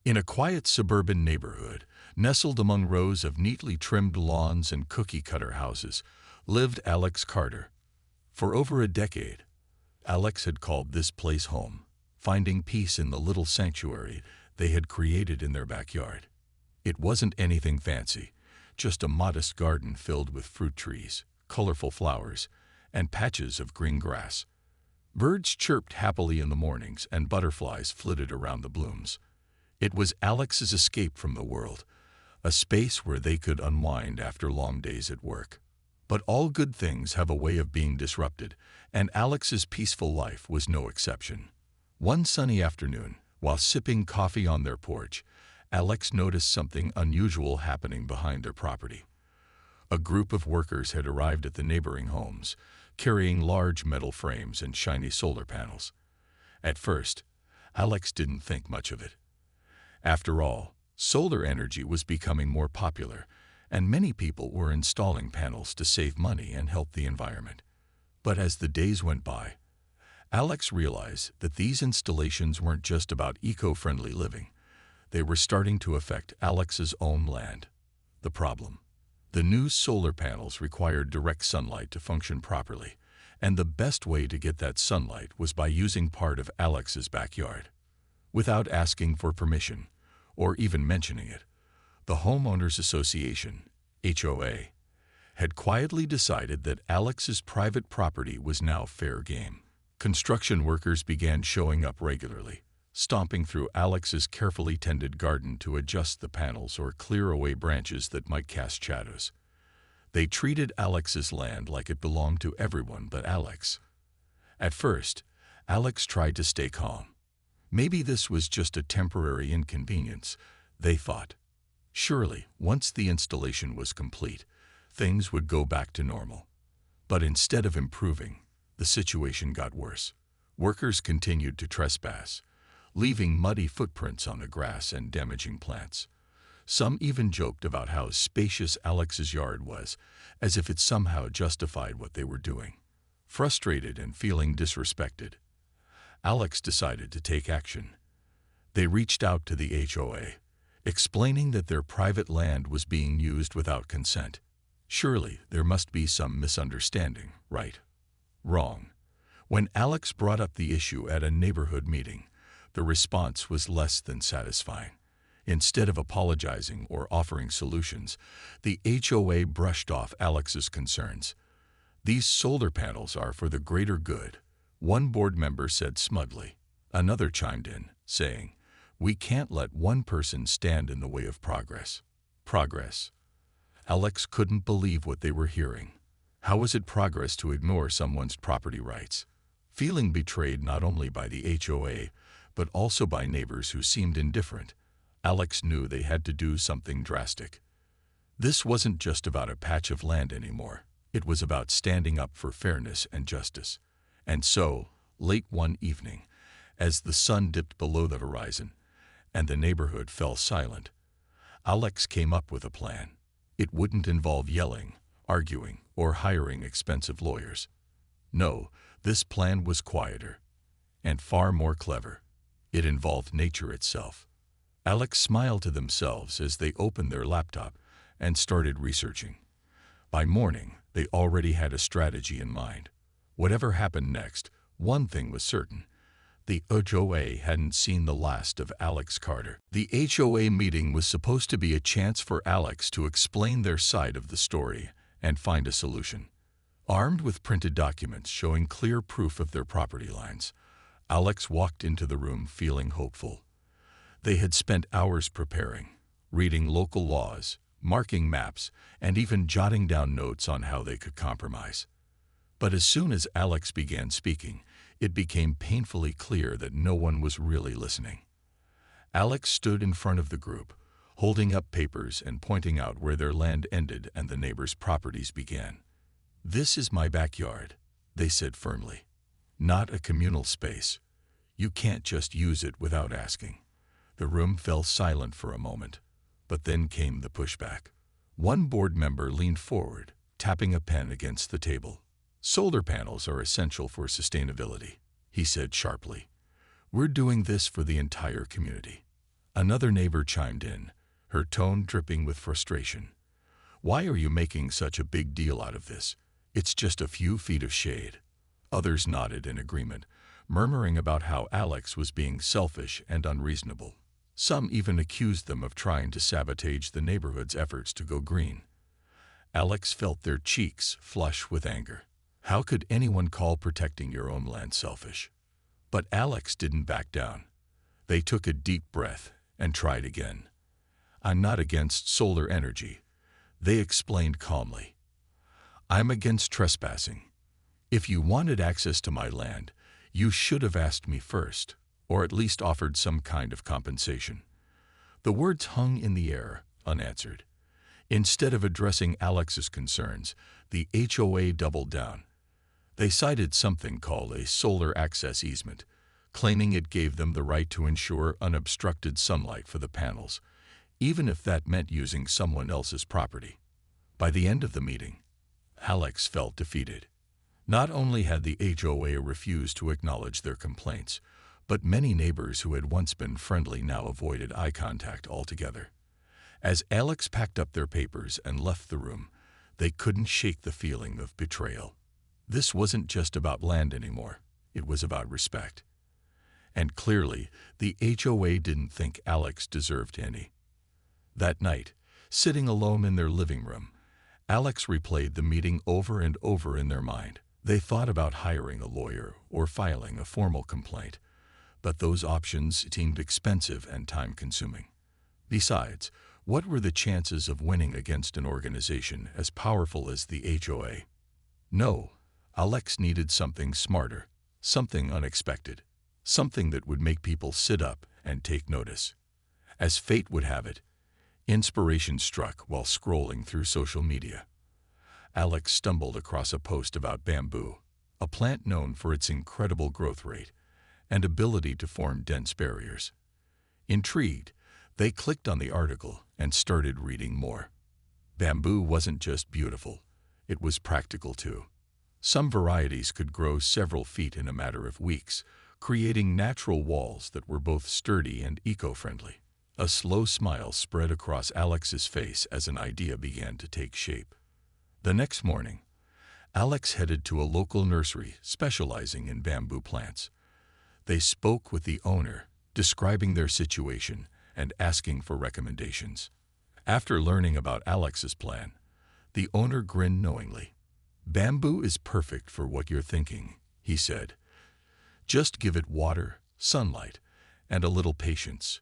In a quiet suburban neighborhood, nestled among rows of neatly trimmed lawns and cookie-cutter houses, lived Alex Carter. For over a decade, Alex had called this place home, finding peace in the little sanctuary they had created in their backyard. It wasn't anything fancy, just a modest garden filled with fruit trees, colorful flowers, and patches of green grass. Birds chirped happily in the mornings and butterflies flitted around the blooms. It was Alex's escape from the world, a space where they could unwind after long days at work. But all good things have a way of being disrupted, and Alex's peaceful life was no exception. One sunny afternoon, while sipping coffee on their porch, Alex noticed something unusual happening behind their property. A group of workers had arrived at the neighboring homes, carrying large metal frames and shiny solar panels. At first, Alex didn't think much of it. After all, solar energy was becoming more popular, and many people were installing panels to save money and help the environment. But as the days went by, Alex realized that these installations weren't just about eco-friendly living. They were starting to affect Alex's own land. The problem: the new solar panels required direct sunlight to function properly, and the best way to get that sunlight was by using part of Alex's backyard. Without asking for permission, or even mentioning it, the Homeowners Association, HOA, had quietly decided that Alex's private property was now fair game. Construction workers began showing up regularly, stomping through Alex's carefully tended garden to adjust the panels or clear away branches that might cast shadows. They treated Alex's land like it belonged to everyone but Alex. At first, Alex tried to stay calm. Maybe this was just a temporary inconvenience, they thought. Surely, once the installation was complete, things would go back to normal. But instead of improving, the situation got worse. Workers continued to trespass, leaving muddy footprints on the grass and damaging plants. Some even joked about how spacious Alex's yard was, as if it somehow justified what they were doing. Frustrated and feeling disrespected, Alex decided to take action. They reached out to the HOA, explaining that their private land was being used without consent. Surely there must be some misunderstanding, right? Wrong. When Alex brought up the issue at a neighborhood meeting, the response was less than satisfying. Instead of apologizing or offering solutions, the HOA brushed off Alex's concerns. "These solar panels are for the greater good," one board member said smugly. Another chimed in, saying, "We can't let one person stand in the way of progress." Progress? Alex couldn't believe what they were hearing. How was it progress to ignore someone's property rights? Feeling betrayed not only by the HOA, but also by neighbors who seemed indifferent, Alex knew they had to do something drastic. This wasn't just about a patch of land anymore. It was about standing up for fairness and justice. And so, late one evening, as the sun dipped below the horizon and the neighborhood fell silent, Alex came up with a plan. It wouldn't involve yelling, arguing, or hiring expensive lawyers. No, this plan was quieter and far more clever. It involved nature itself. Alex smiled to themselves as they opened their laptop and started researching. By morning, they already had a strategy in mind. Whatever happened next, one thing was certain: the HOA hadn't seen the last of Alex Carter. The HOA meeting was supposed to be a chance for Alex to explain their side of the story and find a solution. Armed with printed documents showing clear proof of their property lines, Alex walked into the room feeling hopeful. They had spent hours preparing, reading local laws, marking maps, and even jotting down notes on how they could compromise. But as soon as Alex began speaking, it became painfully clear that no one was really listening. Alex stood in front of the group, holding up papers and pointing out where their land ended and the neighbors' properties began. "This is my backyard," they said firmly. "Not a communal space. You can't just use it without asking." The room fell silent for a moment, but then came the pushback. One board member leaned forward, tapping a pen against the table. "Solar panels are essential for sustainability," he said sharply. "We're doing this for the entire community." Another neighbor chimed in, her tone dripping with frustration. "Why are you making such a big deal out of this? It's just a few feet of shade." Others nodded in agreement, murmuring about how Alex was being selfish and unreasonable. Some even accused them of trying to sabotage the neighborhood's efforts to go green. Alex felt their cheeks flush with anger. How could anyone call protecting your own land selfish? But Alex didn't back down. They took a deep breath and tried again. "I'm not against solar energy," they explained calmly. "I'm against trespassing. If you wanted access to my land, you should have asked me first, or at least offered some kind of compensation." The words hung in the air, unanswered. Instead of addressing Alex's concerns, the HOA doubled down. They cited something called a solar access easement, claiming it gave them the right to ensure unobstructed sunlight for the panels, even if that meant using someone else's property. By the end of the meeting, Alex felt defeated. Not only had the HOA refused to acknowledge their complaints, but many neighbors who had once been friendly now avoided eye contact altogether. As Alex packed up their papers and left the room, they couldn't shake the feeling of betrayal. This wasn't just about land anymore. It was about respect. And clearly, the HOA didn't think Alex deserved any. That night, sitting alone in their living room, Alex replayed the meeting over and over in their mind. They thought about hiring a lawyer or filing a formal complaint, but those options seemed expensive and time-consuming. Besides, what were the chances of winning against an organization as powerful as the HOA? No, Alex needed something smarter, something unexpected, something that would make people sit up and take notice. As fate would have it, inspiration struck while scrolling through social media. Alex stumbled across a post about bamboo, a plant known for its incredible growth rate and ability to form dense barriers. Intrigued, they clicked on the article and started reading more. Bamboo wasn't just beautiful, it was practical too. Some varieties could grow several feet in a matter of weeks, creating natural walls that were both sturdy and eco-friendly. A slow smile spread across Alex's face as an idea began to take shape. The next morning, Alex headed to a local nursery specializing in bamboo plants. They spoke with the owner, describing their situation and asking for recommendations. After learning about Alex's plan, the owner grinned knowingly. "Bamboo is perfect for what you're thinking," he said. "Just give it water, sunlight, and a little patience,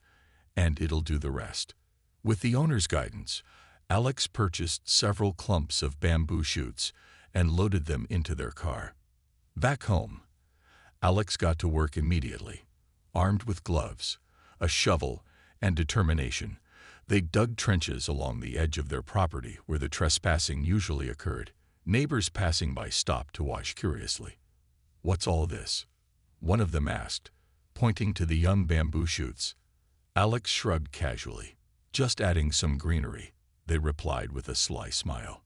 and it'll do the rest." With the owner's guidance, Alex purchased several clumps of bamboo shoots and loaded them into their car. Back home, Alex got to work immediately. Armed with gloves, a shovel, and determination, they dug trenches along the edge of their property where the trespassing usually occurred. Neighbors passing by stopped to watch curiously. "What's all this?" one of them asked, pointing to the young bamboo shoots. Alex shrugged casually. "Just adding some greenery," they replied with a sly smile.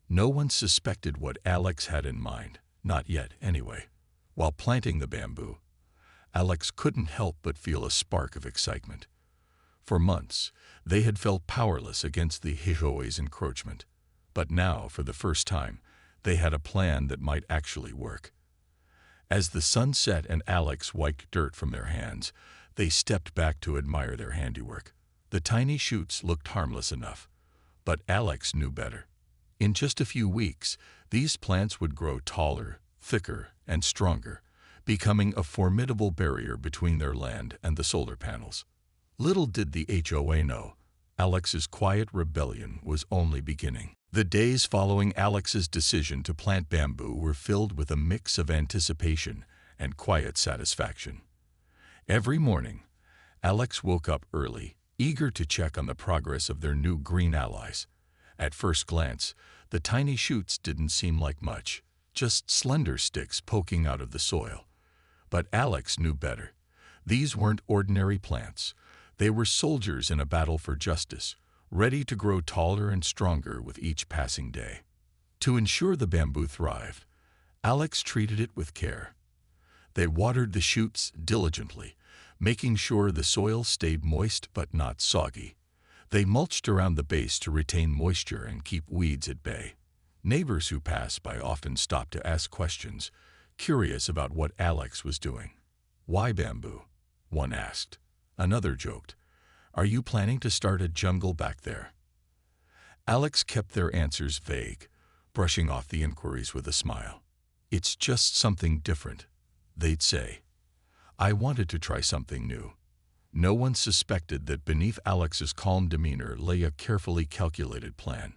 No one suspected what Alex had in mind, not yet anyway. While planting the bamboo, Alex couldn't help but feel a spark of excitement. For months, they had felt powerless against the HOA's encroachment. But now, for the first time, they had a plan that might actually work. As the sun set and Alex wiped dirt from their hands, they stepped back to admire their handiwork. The tiny shoots looked harmless enough, but Alex knew better. In just a few weeks, these plants would grow taller, thicker, and stronger, becoming a formidable barrier between their land and the solar panels. Little did the HOA know, Alex's quiet rebellion was only beginning. The days following Alex's decision to plant bamboo were filled with a mix of anticipation and quiet satisfaction. Every morning, Alex woke up early, eager to check on the progress of their new green allies. At first glance, the tiny shoots didn't seem like much, just slender sticks poking out of the soil. But Alex knew better. These weren't ordinary plants. They were soldiers in a battle for justice, ready to grow taller and stronger with each passing day. To ensure the bamboo thrived, Alex treated it with care. They watered the shoots diligently, making sure the soil stayed moist but not soggy. They mulched around the base to retain moisture and keep weeds at bay. Neighbors who passed by often stopped to ask questions, curious about what Alex was doing. "Why bamboo?" one asked. Another joked, "Are you planning to start a jungle back there?" Alex kept their answers vague, brushing off the inquiries with a smile. "It's just something different," they'd say. "I wanted to try something new." No one suspected that beneath Alex's calm demeanor lay a carefully calculated plan.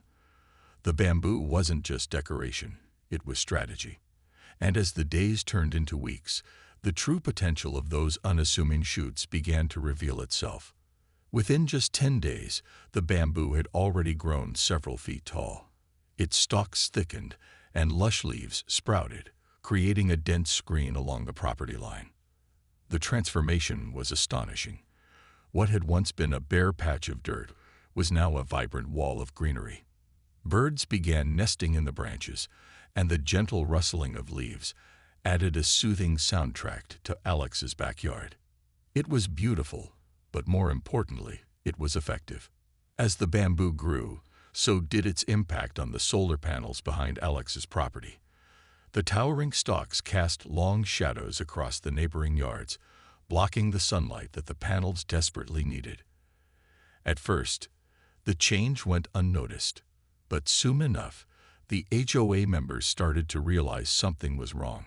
The bamboo wasn't just decoration, it was strategy. And as the days turned into weeks, the true potential of those unassuming shoots began to reveal itself. Within just 10 days, the bamboo had already grown several feet tall. Its stalks thickened, and lush leaves sprouted, creating a dense screen along the property line. The transformation was astonishing. What had once been a bare patch of dirt was now a vibrant wall of greenery. Birds began nesting in the branches, and the gentle rustling of leaves added a soothing soundtrack to Alex's backyard. It was beautiful, but more importantly, it was effective. As the bamboo grew, so did its impact on the solar panels behind Alex's property. The towering stalks cast long shadows across the neighboring yards, blocking the sunlight that the panels desperately needed. At first, the change went unnoticed, but soon enough, the HOA members started to realize something was wrong.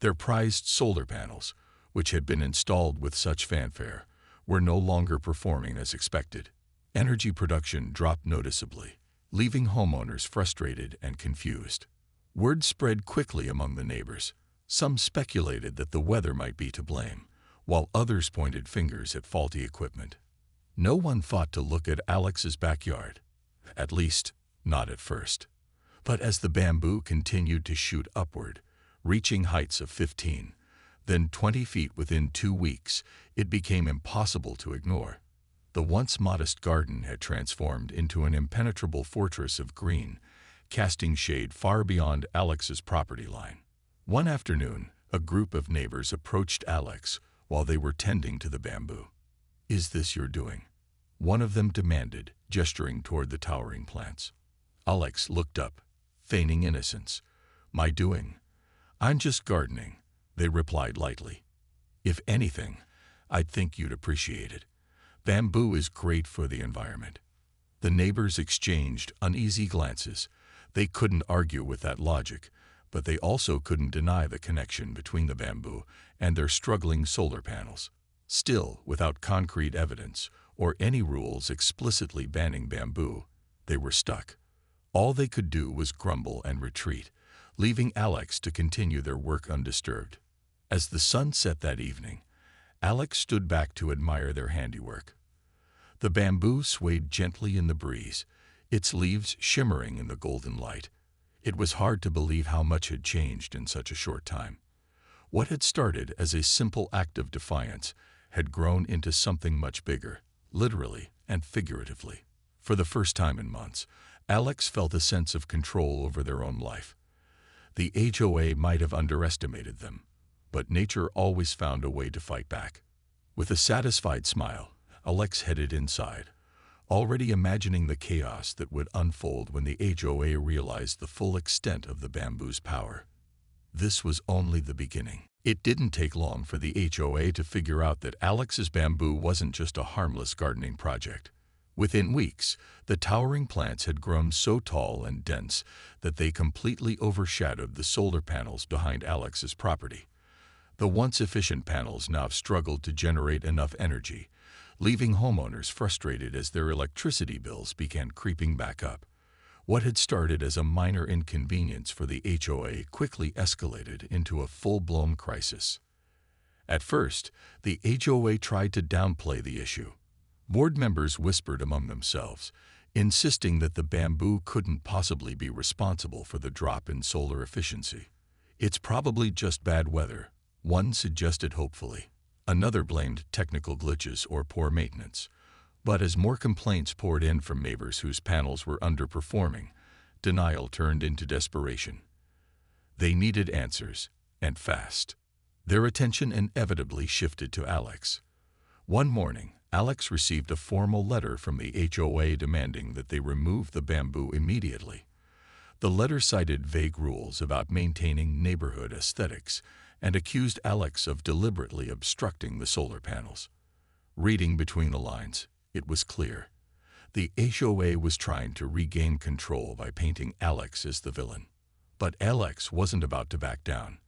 Their prized solar panels, which had been installed with such fanfare, were no longer performing as expected. Energy production dropped noticeably, leaving homeowners frustrated and confused. Word spread quickly among the neighbors. Some speculated that the weather might be to blame, while others pointed fingers at faulty equipment. No one thought to look at Alex's backyard, at least not at first. But as the bamboo continued to shoot upward, reaching heights of 15, then 20 feet within 2 weeks, it became impossible to ignore. The once modest garden had transformed into an impenetrable fortress of green, casting shade far beyond Alex's property line. One afternoon, a group of neighbors approached Alex while they were tending to the bamboo. "Is this your doing?" one of them demanded, gesturing toward the towering plants. Alex looked up, feigning innocence. "My doing? I'm just gardening," they replied lightly. "If anything, I'd think you'd appreciate it. Bamboo is great for the environment." The neighbors exchanged uneasy glances. They couldn't argue with that logic, but they also couldn't deny the connection between the bamboo and their struggling solar panels. Still, without concrete evidence or any rules explicitly banning bamboo, they were stuck. All they could do was grumble and retreat, leaving Alex to continue their work undisturbed. As the sun set that evening, Alex stood back to admire their handiwork. The bamboo swayed gently in the breeze, its leaves shimmering in the golden light. It was hard to believe how much had changed in such a short time. What had started as a simple act of defiance had grown into something much bigger, literally and figuratively. For the first time in months, Alex felt a sense of control over their own life. The HOA might have underestimated them, but nature always found a way to fight back. With a satisfied smile, Alex headed inside, already imagining the chaos that would unfold when the HOA realized the full extent of the bamboo's power. This was only the beginning. It didn't take long for the HOA to figure out that Alex's bamboo wasn't just a harmless gardening project. Within weeks, the towering plants had grown so tall and dense that they completely overshadowed the solar panels behind Alex's property. The once efficient panels now struggled to generate enough energy, leaving homeowners frustrated as their electricity bills began creeping back up. What had started as a minor inconvenience for the HOA quickly escalated into a full-blown crisis. At first, the HOA tried to downplay the issue. Board members whispered among themselves, insisting that the bamboo couldn't possibly be responsible for the drop in solar efficiency. "It's probably just bad weather," one suggested hopefully. Another blamed technical glitches or poor maintenance. But as more complaints poured in from neighbors whose panels were underperforming, denial turned into desperation. They needed answers, and fast. Their attention inevitably shifted to Alex. One morning, Alex received a formal letter from the HOA demanding that they remove the bamboo immediately. The letter cited vague rules about maintaining neighborhood aesthetics and accused Alex of deliberately obstructing the solar panels. Reading between the lines, it was clear. The HOA was trying to regain control by painting Alex as the villain. But Alex wasn't about to back down.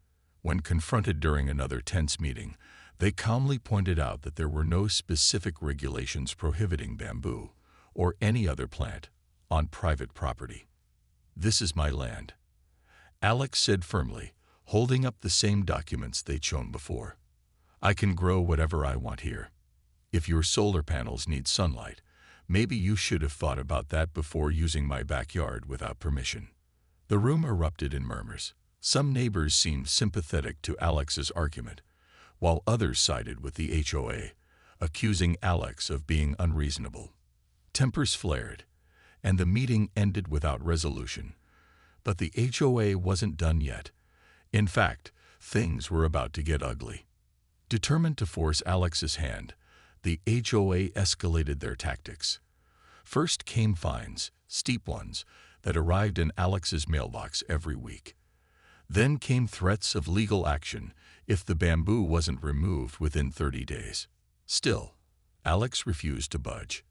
When confronted during another tense meeting, they calmly pointed out that there were no specific regulations prohibiting bamboo or any other plant on private property. "This is my land," Alex said firmly, holding up the same documents they'd shown before. "I can grow whatever I want here. If your solar panels need sunlight, maybe you should have thought about that before using my backyard without permission." The room erupted in murmurs. Some neighbors seemed sympathetic to Alex's argument, while others sided with the HOA, accusing Alex of being unreasonable. Tempers flared, and the meeting ended without resolution. But the HOA wasn't done yet. In fact, things were about to get ugly. Determined to force Alex's hand, the HOA escalated their tactics. First came fines, steep ones, that arrived in Alex's mailbox every week. Then came threats of legal action if the bamboo wasn't removed within 30 days. Still, Alex refused to budge.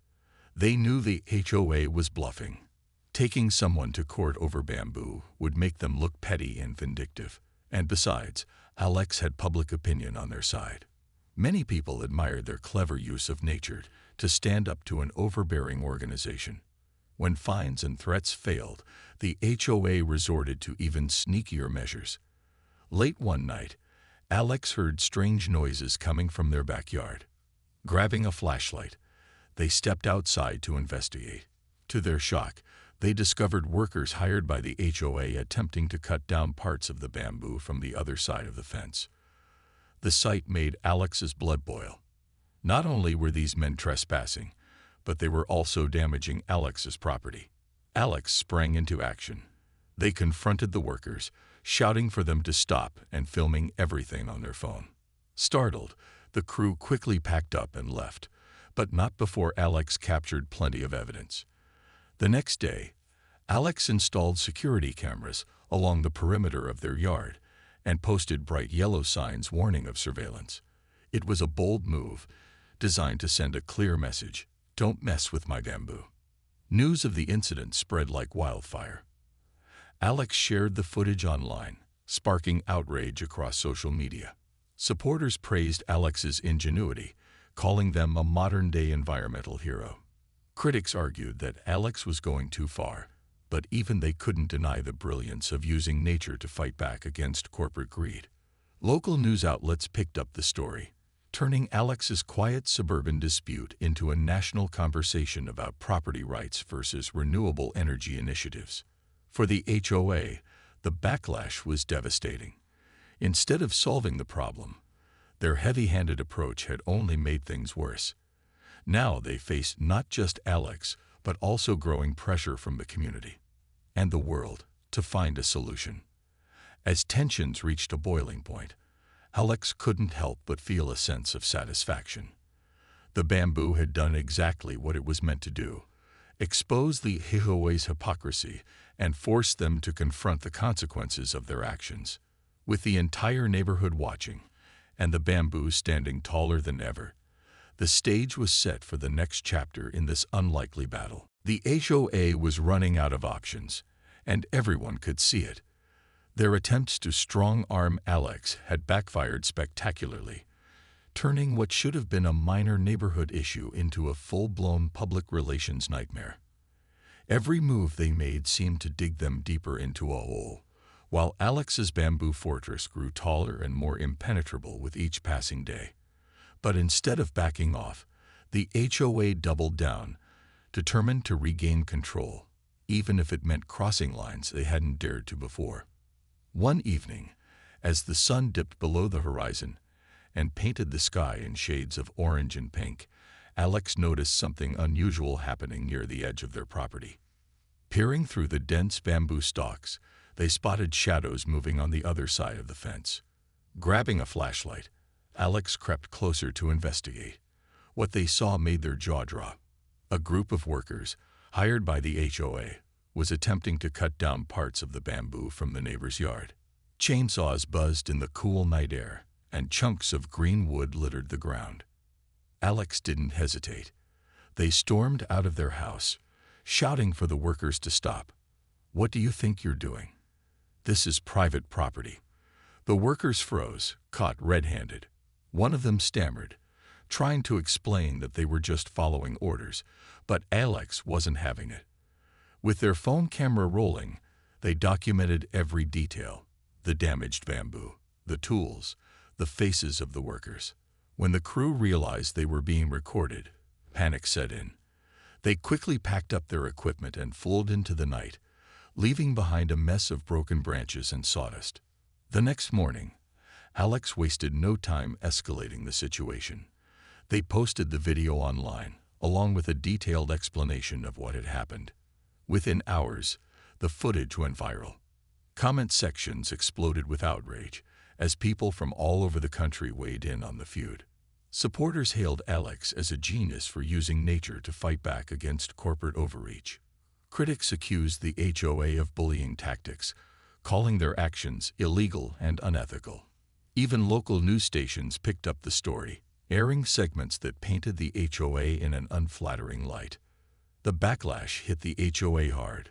They knew the HOA was bluffing. Taking someone to court over bamboo would make them look petty and vindictive. And besides, Alex had public opinion on their side. Many people admired their clever use of nature to stand up to an overbearing organization. When fines and threats failed, the HOA resorted to even sneakier measures. Late one night, Alex heard strange noises coming from their backyard. Grabbing a flashlight, they stepped outside to investigate. To their shock, they discovered workers hired by the HOA attempting to cut down parts of the bamboo from the other side of the fence. The sight made Alex's blood boil. Not only were these men trespassing, but they were also damaging Alex's property. Alex sprang into action. They confronted the workers, shouting for them to stop and filming everything on their phone. Startled, the crew quickly packed up and left, but not before Alex captured plenty of evidence. The next day, Alex installed security cameras along the perimeter of their yard and posted bright yellow signs warning of surveillance. It was a bold move, designed to send a clear message: "Don't mess with my bamboo." News of the incident spread like wildfire. Alex shared the footage online, sparking outrage across social media. Supporters praised Alex's ingenuity, calling them a modern-day environmental hero. Critics argued that Alex was going too far, but even they couldn't deny the brilliance of using nature to fight back against corporate greed. Local news outlets picked up the story, turning Alex's quiet suburban dispute into a national conversation about property rights versus renewable energy initiatives. For the HOA, the backlash was devastating. Instead of solving the problem, their heavy-handed approach had only made things worse. Now they faced not just Alex, but also growing pressure from the community and the world to find a solution. As tensions reached a boiling point, Alex couldn't help but feel a sense of satisfaction. The bamboo had done exactly what it was meant to do: expose the HOA's hypocrisy and force them to confront the consequences of their actions. With the entire neighborhood watching, and the bamboo standing taller than ever, the stage was set for the next chapter in this unlikely battle. The HOA was running out of options, and everyone could see it. Their attempts to strong-arm Alex had backfired spectacularly, turning what should have been a minor neighborhood issue into a full-blown public relations nightmare. Every move they made seemed to dig them deeper into a hole, while Alex's bamboo fortress grew taller and more impenetrable with each passing day. But instead of backing off, the HOA doubled down, determined to regain control, even if it meant crossing lines they hadn't dared to before. One evening, as the sun dipped below the horizon and painted the sky in shades of orange and pink, Alex noticed something unusual happening near the edge of their property. Peering through the dense bamboo stalks, they spotted shadows moving on the other side of the fence. Grabbing a flashlight, Alex crept closer to investigate. What they saw made their jaw drop. A group of workers, hired by the HOA, was attempting to cut down parts of the bamboo from the neighbor's yard. Chainsaws buzzed in the cool night air, and chunks of green wood littered the ground. Alex didn't hesitate. They stormed out of their house, shouting for the workers to stop. "What do you think you're doing? This is private property." The workers froze, caught red-handed. One of them stammered, trying to explain that they were just following orders, but Alex wasn't having it. With their phone camera rolling, they documented every detail: the damaged bamboo, the tools, the faces of the workers. When the crew realized they were being recorded, panic set in. They quickly packed up their equipment and fled into the night, leaving behind a mess of broken branches and sawdust. The next morning, Alex wasted no time escalating the situation. They posted the video online, along with a detailed explanation of what had happened. Within hours, the footage went viral. Comment sections exploded with outrage as people from all over the country weighed in on the feud. Supporters hailed Alex as a genius for using nature to fight back against corporate overreach. Critics accused the HOA of bullying tactics, calling their actions illegal and unethical. Even local news stations picked up the story, airing segments that painted the HOA in an unflattering light. The backlash hit the HOA hard.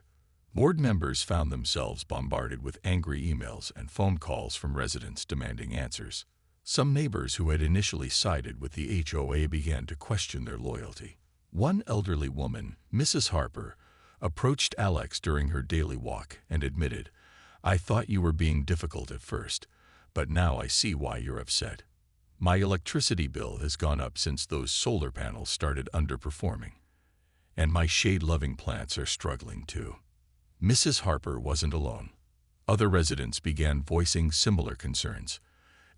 Board members found themselves bombarded with angry emails and phone calls from residents demanding answers. Some neighbors who had initially sided with the HOA began to question their loyalty. One elderly woman, Mrs. Harper, approached Alex during her daily walk and admitted, "I thought you were being difficult at first, but now I see why you're upset. My electricity bill has gone up since those solar panels started underperforming, and my shade-loving plants are struggling too." Mrs. Harper wasn't alone. Other residents began voicing similar concerns.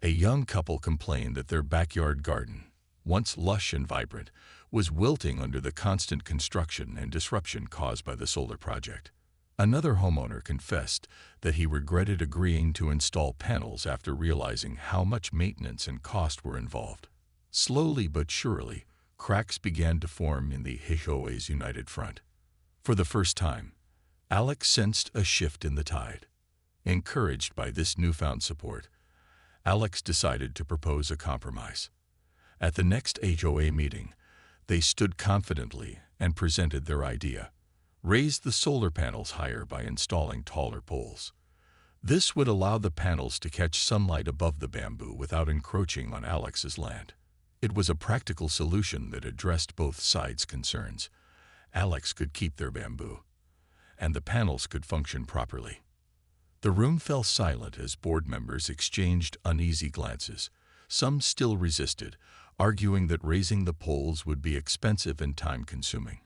A young couple complained that their backyard garden, once lush and vibrant, was wilting under the constant construction and disruption caused by the solar project. Another homeowner confessed that he regretted agreeing to install panels after realizing how much maintenance and cost were involved. Slowly but surely, cracks began to form in the HOA's united front. For the first time, Alex sensed a shift in the tide. Encouraged by this newfound support, Alex decided to propose a compromise. At the next HOA meeting, they stood confidently and presented their idea: raise the solar panels higher by installing taller poles. This would allow the panels to catch sunlight above the bamboo without encroaching on Alex's land. It was a practical solution that addressed both sides' concerns. Alex could keep their bamboo, and the panels could function properly. The room fell silent as board members exchanged uneasy glances. Some still resisted, arguing that raising the poles would be expensive and time-consuming.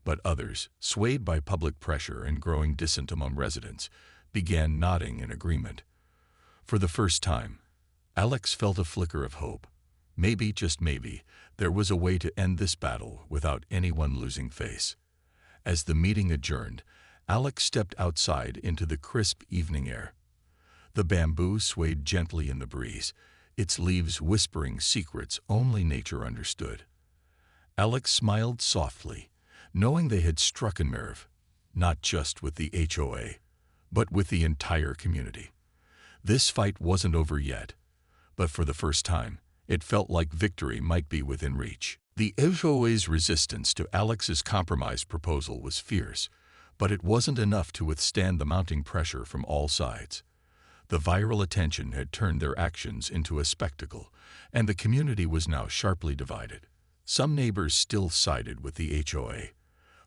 But others, swayed by public pressure and growing dissent among residents, began nodding in agreement. For the first time, Alex felt a flicker of hope. Maybe, just maybe, there was a way to end this battle without anyone losing face. As the meeting adjourned, Alex stepped outside into the crisp evening air. The bamboo swayed gently in the breeze, its leaves whispering secrets only nature understood. Alex smiled softly, knowing they had struck a nerve, not just with the HOA, but with the entire community. This fight wasn't over yet, but for the first time, it felt like victory might be within reach. The HOA's resistance to Alex's compromise proposal was fierce, but it wasn't enough to withstand the mounting pressure from all sides. The viral attention had turned their actions into a spectacle, and the community was now sharply divided. Some neighbors still sided with the HOA,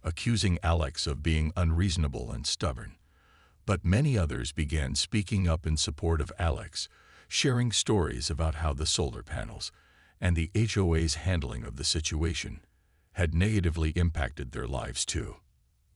accusing Alex of being unreasonable and stubborn. But many others began speaking up in support of Alex, sharing stories about how the solar panels and the HOA's handling of the situation had negatively impacted their lives too.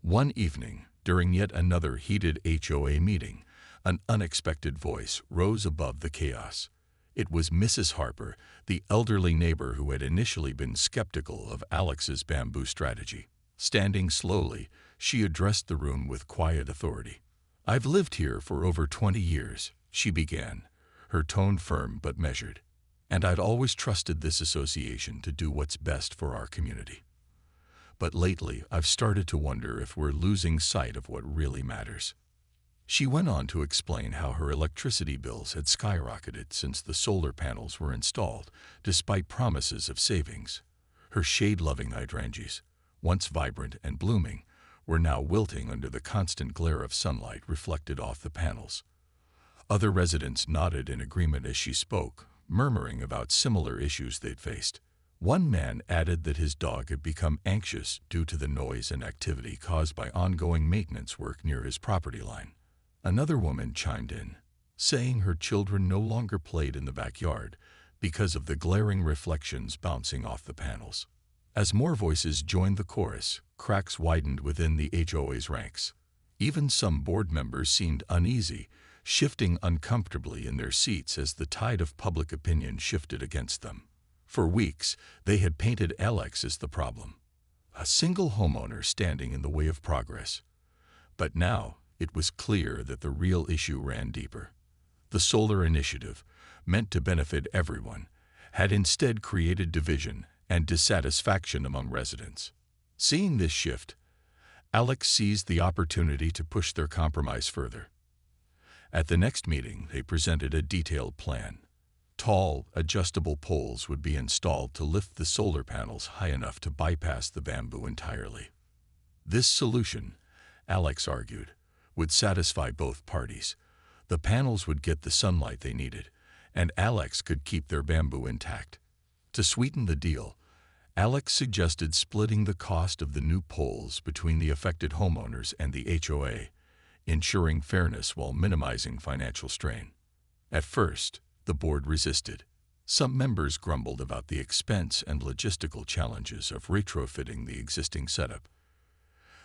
One evening, during yet another heated HOA meeting, an unexpected voice rose above the chaos. It was Mrs. Harper, the elderly neighbor who had initially been skeptical of Alex's bamboo strategy. Standing slowly, she addressed the room with quiet authority. "I've lived here for over 20 years, she began, her tone firm but measured. and I'd always trusted this association to do what's best for our community. But lately, I've started to wonder if we're losing sight of what really matters. She went on to explain how her electricity bills had skyrocketed since the solar panels were installed, despite promises of savings. Her shade-loving hydrangeas, once vibrant and blooming, were now wilting under the constant glare of sunlight reflected off the panels. Other residents nodded in agreement as she spoke, murmuring about similar issues they'd faced. One man added that his dog had become anxious due to the noise and activity caused by ongoing maintenance work near his property line. Another woman chimed in, saying her children no longer played in the backyard because of the glaring reflections bouncing off the panels. As more voices joined the chorus, cracks widened within the HOA's ranks. Even some board members seemed uneasy, shifting uncomfortably in their seats as the tide of public opinion shifted against them. For weeks, they had painted Alex as the problem, a single homeowner standing in the way of progress. But now, it was clear that the real issue ran deeper. The solar initiative, meant to benefit everyone, had instead created division and dissatisfaction among residents. Seeing this shift, Alex seized the opportunity to push their compromise further. At the next meeting, they presented a detailed plan. Tall, adjustable poles would be installed to lift the solar panels high enough to bypass the bamboo entirely. This solution, Alex argued, would satisfy both parties. The panels would get the sunlight they needed, and Alex could keep their bamboo intact. To sweeten the deal, Alex suggested splitting the cost of the new poles between the affected homeowners and the HOA, ensuring fairness while minimizing financial strain. At first, the board resisted. Some members grumbled about the expense and logistical challenges of retrofitting the existing setup.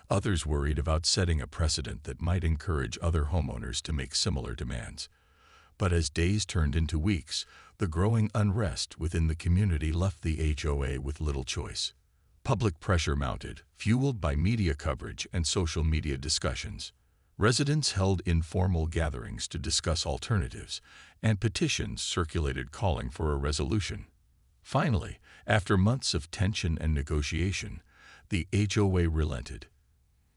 Others worried about setting a precedent that might encourage other homeowners to make similar demands. But as days turned into weeks, the growing unrest within the community left the HOA with little choice. Public pressure mounted, fueled by media coverage and social media discussions. Residents held informal gatherings to discuss alternatives, and petitions circulated calling for a resolution. Finally, after months of tension and negotiation, the HOA relented.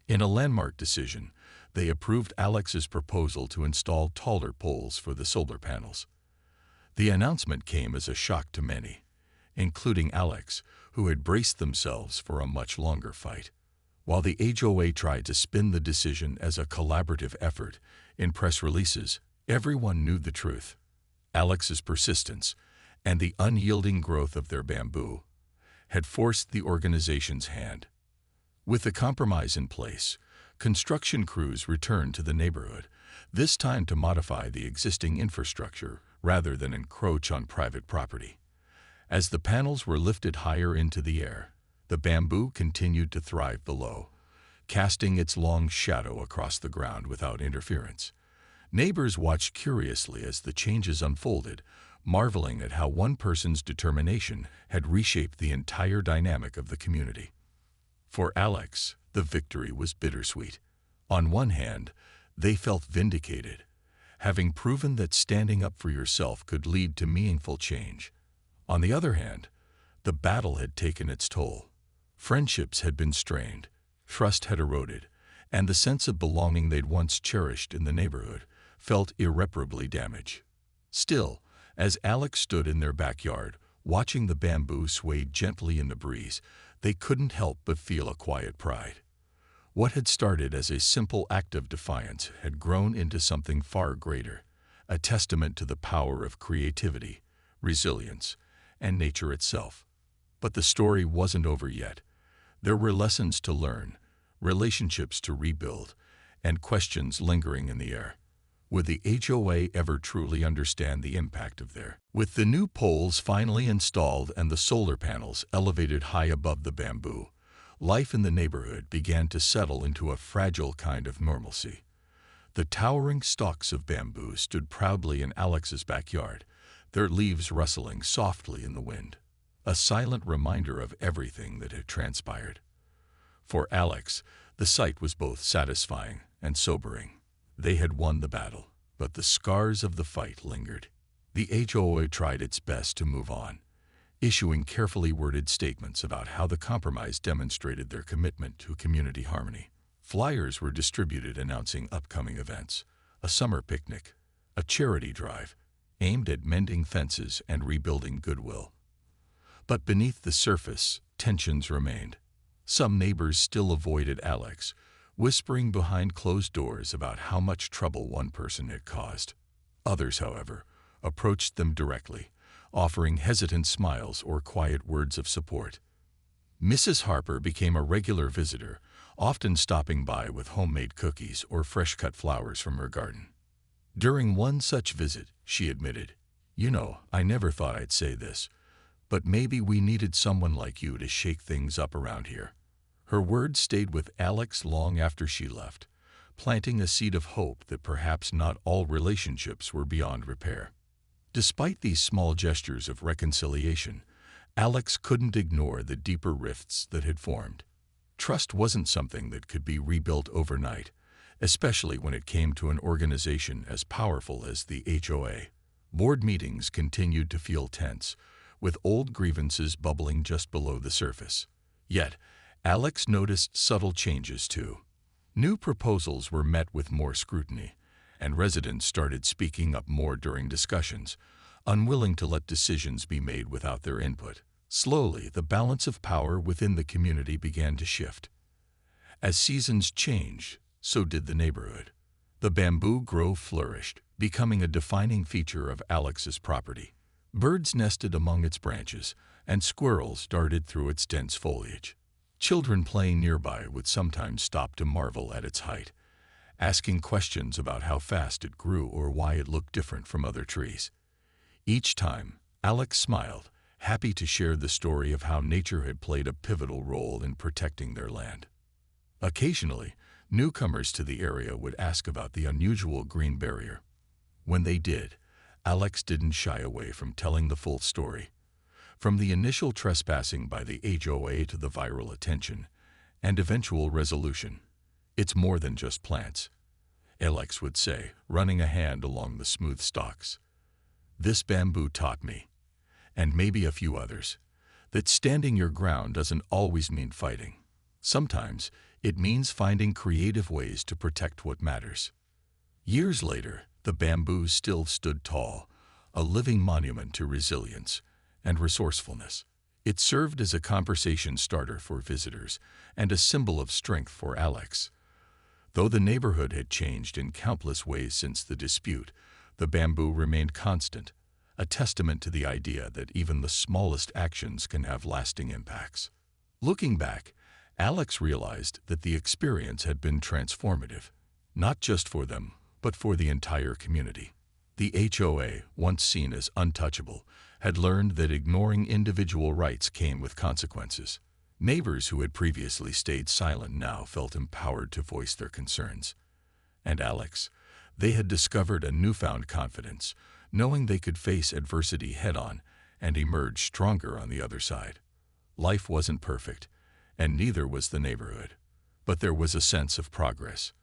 In a landmark decision, they approved Alex's proposal to install taller poles for the solar panels. The announcement came as a shock to many, including Alex, who had braced themselves for a much longer fight. While the HOA tried to spin the decision as a collaborative effort in press releases, everyone knew the truth. Alex's persistence and the unyielding growth of their bamboo had forced the organization's hand. With the compromise in place, construction crews returned to the neighborhood, this time to modify the existing infrastructure rather than encroach on private property. As the panels were lifted higher into the air, the bamboo continued to thrive below, casting its long shadow across the ground without interference. Neighbors watched curiously as the changes unfolded, marveling at how one person's determination had reshaped the entire dynamic of the community. For Alex, the victory was bittersweet. On one hand, they felt vindicated, having proven that standing up for yourself could lead to meaningful change. On the other hand, the battle had taken its toll. Friendships had been strained, trust had eroded, and the sense of belonging they'd once cherished in the neighborhood felt irreparably damaged. Still, as Alex stood in their backyard, watching the bamboo sway gently in the breeze, they couldn't help but feel a quiet pride. What had started as a simple act of defiance had grown into something far greater, a testament to the power of creativity, resilience, and nature itself. But the story wasn't over yet. There were lessons to learn, relationships to rebuild, and questions lingering in the air. Would the HOA ever truly understand the impact of their? With the new poles finally installed and the solar panels elevated high above the bamboo, life in the neighborhood began to settle into a fragile kind of normalcy. The towering stalks of bamboo stood proudly in Alex's backyard, their leaves rustling softly in the wind, a silent reminder of everything that had transpired. For Alex, the sight was both satisfying and sobering. They had won the battle, but the scars of the fight lingered. The HOA tried its best to move on, issuing carefully worded statements about how the compromise demonstrated their commitment to community harmony. Flyers were distributed announcing upcoming events, a summer picnic, a charity drive, aimed at mending fences and rebuilding goodwill. But beneath the surface, tensions remained. Some neighbors still avoided Alex, whispering behind closed doors about how much trouble one person had caused. Others, however, approached them directly, offering hesitant smiles or quiet words of support. Mrs. Harper became a regular visitor, often stopping by with homemade cookies or fresh-cut flowers from her garden. During one such visit, she admitted, "You know, I never thought I'd say this, but maybe we needed someone like you to shake things up around here." Her words stayed with Alex long after she left, planting a seed of hope that perhaps not all relationships were beyond repair. Despite these small gestures of reconciliation, Alex couldn't ignore the deeper rifts that had formed. Trust wasn't something that could be rebuilt overnight, especially when it came to an organization as powerful as the HOA. Board meetings continued to feel tense, with old grievances bubbling just below the surface. Yet, Alex noticed subtle changes too. New proposals were met with more scrutiny, and residents started speaking up more during discussions, unwilling to let decisions be made without their input. Slowly, the balance of power within the community began to shift. As seasons changed, so did the neighborhood. The bamboo grove flourished, becoming a defining feature of Alex's property. Birds nested among its branches, and squirrels darted through its dense foliage. Children playing nearby would sometimes stop to marvel at its height, asking questions about how fast it grew or why it looked different from other trees. Each time, Alex smiled, happy to share the story of how nature had played a pivotal role in protecting their land. Occasionally, newcomers to the area would ask about the unusual green barrier. When they did, Alex didn't shy away from telling the full story. From the initial trespassing by the HOA to the viral attention and eventual resolution, "It's more than just plants," Alex would say, running a hand along the smooth stalks. "This bamboo taught me, and maybe a few others, that standing your ground doesn't always mean fighting. Sometimes it means finding creative ways to protect what matters." Years later, the bamboo still stood tall, a living monument to resilience and resourcefulness. It served as a conversation starter for visitors and a symbol of strength for Alex. Though the neighborhood had changed in countless ways since the dispute, the bamboo remained constant, a testament to the idea that even the smallest actions can have lasting impacts. Looking back, Alex realized that the experience had been transformative, not just for them, but for the entire community. The HOA, once seen as untouchable, had learned that ignoring individual rights came with consequences. Neighbors who had previously stayed silent now felt empowered to voice their concerns. And Alex, they had discovered a newfound confidence, knowing they could face adversity head-on and emerge stronger on the other side. Life wasn't perfect, and neither was the neighborhood. But there was a sense of progress,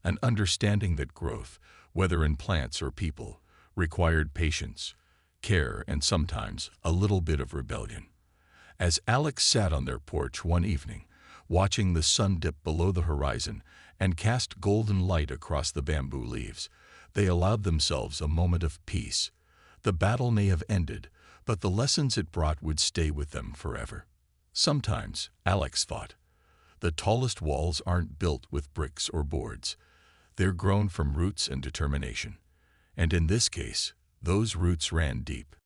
an understanding that growth, whether in plants or people, required patience, care, and sometimes a little bit of rebellion. As Alex sat on their porch one evening, watching the sun dip below the horizon and cast golden light across the bamboo leaves, they allowed themselves a moment of peace. The battle may have ended, but the lessons it brought would stay with them forever. Sometimes, Alex thought, the tallest walls aren't built with bricks or boards. They're grown from roots and determination. And in this case, those roots ran deep.